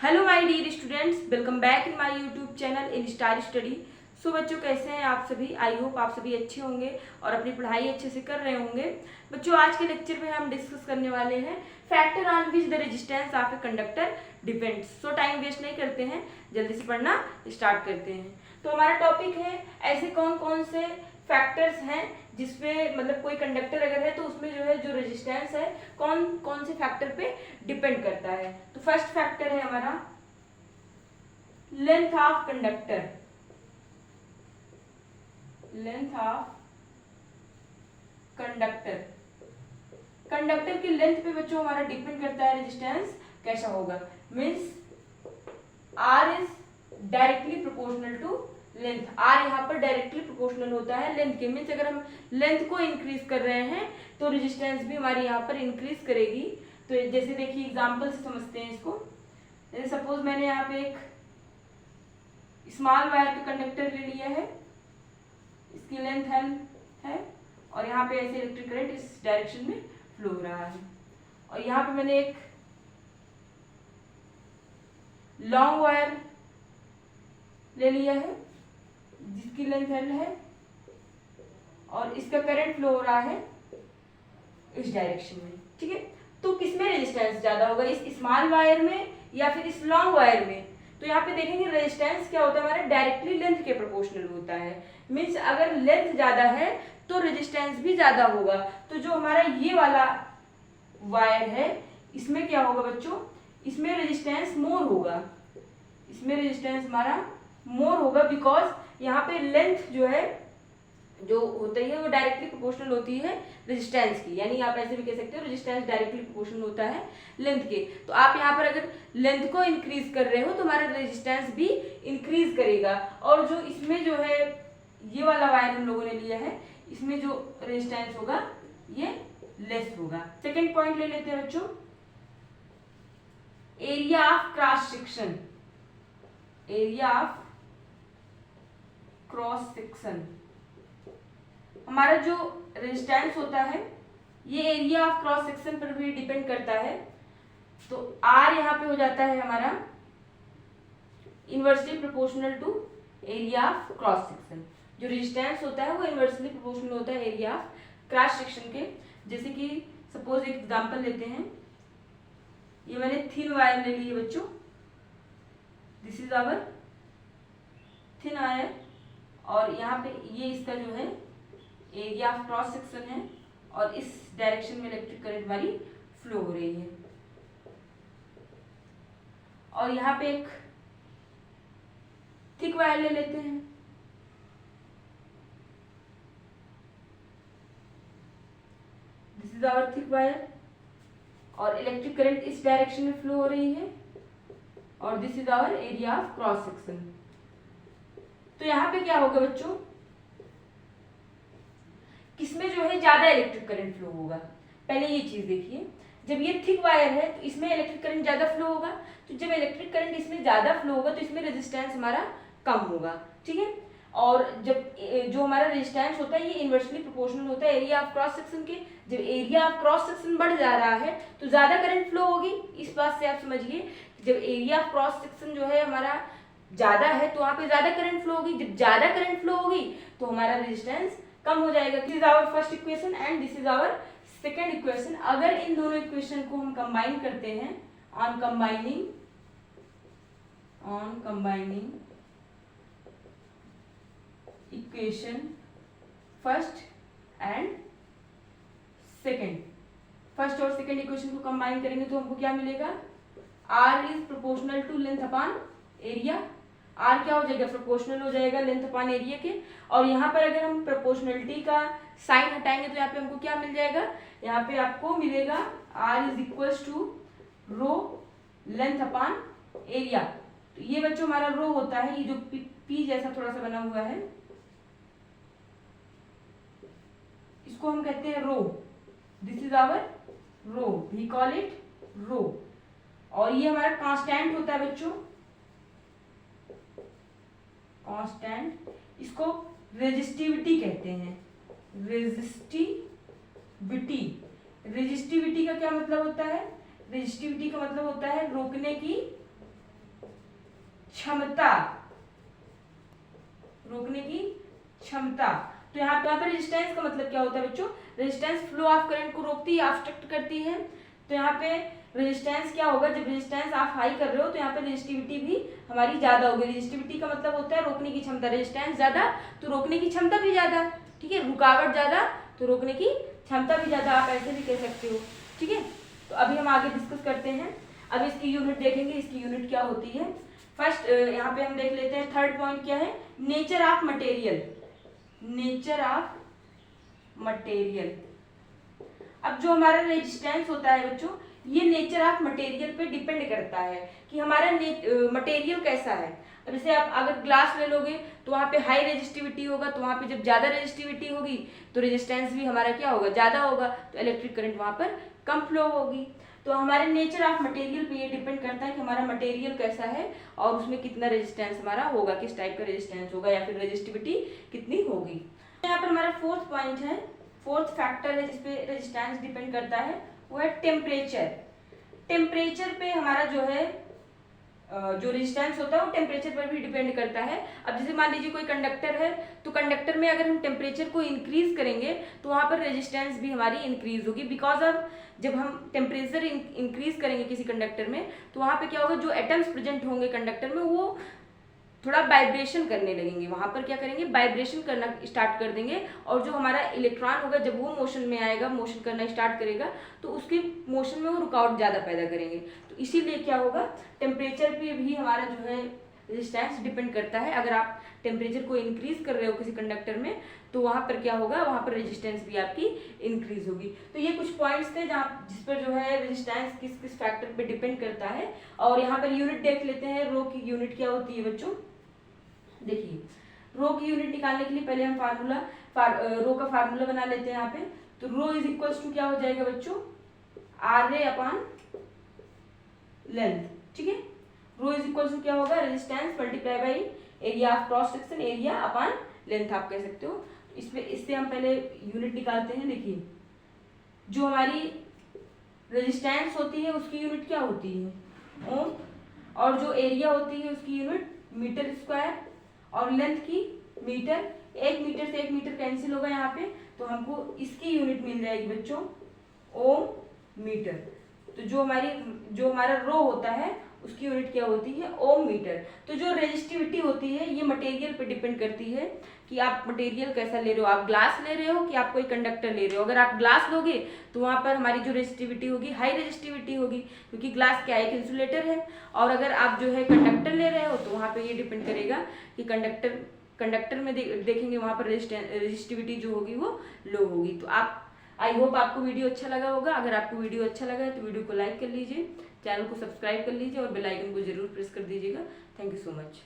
Hello my dear students, welcome back in my YouTube channel in star study. So बच्चों, कैसे हैं आप सभी? आई होप आप सभी अच्छे होंगे और अपनी पढ़ाई अच्छे से कर रहे होंगे। बच्चों, आज के लेक्चर में हम डिस्कस करने वाले हैं factor on which the resistance of a conductor depends. So time waste नहीं करते हैं, जल्दी से पढ़ना स्टार्ट करते हैं। तो हमारा टॉपिक है ऐसे कौन कौन से फैक्टर्स हैं जिसपे मतलब कोई कंडक्टर अगर है तो उसमें जो है जो रेजिस्टेंस है कौन कौन से फैक्टर पे डिपेंड करता है। तो फर्स्ट फैक्टर है हमारा length of conductor. Length of conductor, conductor की लेंथ पे बच्चों हमारा डिपेंड करता है रेजिस्टेंस कैसा होगा। Means R is directly proportional to length. R यहाँ पर डायरेक्टली प्रोपोर्शनल होता है लेंथ के। मीन्स अगर हम लेंथ को इंक्रीज कर रहे हैं तो रेजिस्टेंस भी हमारी यहाँ पर इंक्रीज करेगी। तो जैसे देखिए एग्जांपल से समझते हैं इसको। जैसे सपोज मैंने यहाँ पे एक स्मॉल वायर का कंडक्टर ले लिया है, इसकी लेंथ है और यहाँ पे ऐसे इलेक्ट्रिक करंट इस डायरेक्शन में फ्लो हो रहा है। और यहाँ पे मैंने एक लॉन्ग वायर ले लिया है जिसकी लेंथ एल है और इसका करंट फ्लो हो रहा है इस डायरेक्शन में। ठीक है, तो किसमें रेजिस्टेंस ज्यादा होगा, इस स्मॉल वायर में या फिर इस लॉन्ग वायर में? तो यहाँ पे देखेंगे रेजिस्टेंस क्या होता है हमारा, डायरेक्टली लेंथ के प्रोपोर्शनल होता है। मीन्स अगर लेंथ ज्यादा है तो रेजिस्टेंस भी ज्यादा होगा। तो जो हमारा ये वाला वायर है इसमें क्या होगा बच्चों, इसमें रेजिस्टेंस मोर होगा। इसमें रेजिस्टेंस हमारा मोर होगा बिकॉज यहाँ पे लेंथ जो है जो होती है वो डायरेक्टली प्रोपोर्शनल होती है रेजिस्टेंस की। यानी आप ऐसे भी कह सकते हो रेजिस्टेंस डायरेक्टली प्रोपोर्शनल होता है लेंथ के। तो आप यहाँ पर अगर लेंथ को इंक्रीज कर रहे हो तो हमारा रेजिस्टेंस भी इंक्रीज करेगा। और जो इसमें जो है ये वाला वायर हम लोगों ने लिया है, इसमें जो रेजिस्टेंस होगा ये लेस होगा। सेकेंड पॉइंट ले लेते हैं बच्चों, area of cross section. Area of cross section, हमारा जो रेजिस्टेंस होता है ये एरिया ऑफ क्रॉस सेक्शन पर भी डिपेंड करता है। तो आर यहाँ पे हो जाता है हमारा inversely proportional to area of cross section. जो रेजिस्टेंस होता है वो इनवर्सली प्रोपोर्शनल होता है एरिया ऑफ क्रॉस सेक्शन के। जैसे कि सपोज एक एग्जांपल लेते हैं, ये मैंने थिन वायर ले ली है बच्चों, this is our thin wire और यहाँ पे ये इसका जो है एरिया ऑफ क्रॉस सेक्शन है और इस डायरेक्शन में इलेक्ट्रिक करंट हमारी फ्लो हो रही है। और यहाँ पे एक थिक वायर ले लेते हैं, this is our thick wire और इलेक्ट्रिक करंट इस डायरेक्शन में फ्लो हो रही है और this is our area of cross section. तो यहाँ पे क्या होगा बच्चों, किसमें जो है ज्यादा इलेक्ट्रिक करंट फ्लो होगा? पहले ये चीज देखिए, जब ये थिक वायर है तो इसमें इलेक्ट्रिक करंट ज्यादा फ्लो होगा। तो जब इलेक्ट्रिक करंट इसमें ज्यादा फ्लो होगा तो इसमें रेजिस्टेंस हमारा कम होगा। ठीक है, और जब जो हमारा रेजिस्टेंस होता है ये इनवर्सली प्रोपोर्शनल होता है एरिया ऑफ क्रॉस सेक्शन के। जब एरिया ऑफ क्रॉस सेक्शन बढ़ जा रहा है तो ज्यादा करंट फ्लो होगी। इस बात से आप समझिए, जब एरिया ऑफ क्रॉस सेक्शन जो है हमारा ज्यादा है तो वहां पे ज्यादा करंट फ्लो होगी। जब ज्यादा करंट फ्लो होगी तो हमारा रेजिस्टेंस कम हो जाएगा। This is our first equation and this is our second equation. अगर इन दोनों इक्वेशन को हम कंबाइन करते हैं, on combining equation first and second, first और सेकेंड इक्वेशन को कंबाइन करेंगे तो हमको क्या मिलेगा, R is proportional to length upon area. R क्या हो जाएगा, प्रोपोर्शनल हो जाएगा लेंथ अपॉन एरिया के। और यहाँ पर अगर हम प्रोपोर्शनलिटी का साइन हटाएंगे तो यहाँ पे हमको क्या मिल जाएगा, यहाँ पे आपको मिलेगा R is equals to rho length upon area. तो ये बच्चों हमारा रो होता है, ये जो पी जैसा थोड़ा सा बना हुआ है इसको हम कहते हैं row. This is our row, we call it row. और ये हमारा कांस्टेंट होता है बच्चों, कांस्टेंट, इसको रेजिस्टिविटी कहते हैं। रेजिस्टिविटी का क्या मतलब होता है, रेजिस्टिविटी का मतलब होता है रोकने की क्षमता, रोकने की क्षमता। तो यहाँ पे रेजिस्टेंस का मतलब क्या होता है बच्चों, रेजिस्टेंस फ्लो ऑफ करंट को रोकती है, ऑब्स्ट्रक्ट करती है। तो यहाँ पे रेजिस्टेंस क्या होगा, जब रेजिस्टेंस आप हाई कर रहे हो तो यहाँ पे रेजिस्टिविटी भी हमारी ज्यादा होगी। रेजिस्टिविटी का मतलब होता है रोकने की क्षमता, रेजिस्टेंस ज्यादा तो रोकने की क्षमता भी ज्यादा, ठीक है, रुकावट ज्यादा तो रोकने की क्षमता भी ज्यादा, आप ऐसे भी कह सकते हो, ठीक है। तो अभी हम आगे डिस्कस करते हैं। अब इसकी यूनिट देखेंगे, इसकी यूनिट क्या होती है। फर्स्ट यहाँ पे हम देख लेते हैं, थर्ड पॉइंट क्या है, nature of material, nature of material. अब जो हमारा रेजिस्टेंस होता है बच्चों, ये नेचर ऑफ मटेरियल पे डिपेंड करता है कि हमारा मटेरियल कैसा है। अब जैसे आप अगर ग्लास ले लोगे तो वहाँ पे हाई रेजिस्टिविटी होगा, तो वहाँ पे जब ज्यादा रेजिस्टिविटी होगी तो रेजिस्टेंस भी हमारा क्या होगा, ज्यादा होगा, तो इलेक्ट्रिक करंट वहाँ पर कम फ्लो होगी। तो हमारे नेचर ऑफ मटेरियल पे ये डिपेंड करता है कि हमारा मटेरियल कैसा है और उसमें कितना रेजिस्टेंस हमारा होगा, किस टाइप का रेजिस्टेंस होगा या फिर रेजिस्टिविटी कितनी होगी। यहाँ पर हमारा फोर्थ पॉइंट है, फोर्थ फैक्टर है जिसपे रेजिस्टेंस डिपेंड करता है, वो है टेम्परेचर। टेम्परेचर पे हमारा जो है जो रेजिस्टेंस होता है वो टेम्परेचर पर भी डिपेंड करता है। अब जैसे मान लीजिए कोई कंडक्टर है, तो कंडक्टर में अगर हम टेम्परेचर को इंक्रीज करेंगे तो वहां पर रेजिस्टेंस भी हमारी इंक्रीज होगी, बिकॉज ऑफ जब हम टेम्परेचर इंक्रीज करेंगे किसी कंडक्टर में तो वहां पे क्या होगा, जो एटम्स प्रेजेंट होंगे कंडक्टर में वो थोड़ा वाइब्रेशन करने लगेंगे, वहां पर क्या करेंगे, वाइब्रेशन करना स्टार्ट कर देंगे, और जो हमारा इलेक्ट्रॉन होगा जब वो मोशन में आएगा, मोशन करना स्टार्ट करेगा, तो उसके मोशन में वो रुकावट ज्यादा पैदा करेंगे। तो इसीलिए क्या होगा, टेम्परेचर पे भी हमारा जो है रेजिस्टेंस डिपेंड करता है। अगर आप टेम्परेचर को इंक्रीज कर रहे हो किसी कंडक्टर में तो वहां पर क्या होगा, वहां पर रेजिस्टेंस भी आपकी इंक्रीज होगी। तो ये कुछ पॉइंट्स थे जहाँ जिस पर जो है रेजिस्टेंस किस किस फैक्टर पे डिपेंड करता है। और यहाँ पर यूनिट देख लेते हैं, रो की यूनिट क्या होती है बच्चों। देखिए, रो की यूनिट निकालने के लिए पहले हम रो का फार्मूला बना लेते हैं यहाँ पे। तो रो इज इक्वल्स टू क्या हो जाएगा बच्चों, आर ए अपॉन लेंथ, ठीक है। रो इज इक्वल्स टू क्या होगा, resistance multiply by area of cross section, area upon length आप कह सकते हो। इससे हम पहले यूनिट निकालते हैं। देखिए, जो हमारी रेजिस्टेंस होती है उसकी यूनिट क्या होती है, ओम, और जो एरिया होती है उसकी यूनिट मीटर स्क्वायर, और लेंथ की मीटर। 1 मीटर से 1 मीटर कैंसिल होगा यहाँ पे, तो हमको इसकी यूनिट मिल जाएगी बच्चों ओम मीटर। तो जो हमारा रो होता है उसकी यूनिट क्या होती है, ओम मीटर। तो जो रेजिस्टिविटी होती है ये मटेरियल पे डिपेंड करती है कि आप मटेरियल कैसा ले रहे हो, आप ग्लास ले रहे हो कि आप कोई कंडक्टर ले रहे हो। अगर आप ग्लास लोगे तो वहां पर हमारी जो रेजिस्टिविटी होगी हाई रेजिस्टिविटी होगी, क्योंकि ग्लास क्या है, एक इंसुलेटर है। और अगर आप जो है कंडक्टर ले रहे हो तो वहां पर ये डिपेंड करेगा कि कंडक्टर में देखेंगे वहां पर रेजिस्टिविटी जो होगी वो लो होगी। तो आप, आई होप आपको वीडियो अच्छा लगा होगा। अगर आपको वीडियो अच्छा लगा है तो वीडियो को लाइक कर लीजिए, चैनल को सब्सक्राइब कर लीजिए और बेल आइकन को जरूर प्रेस कर दीजिएगा। Thank you so much.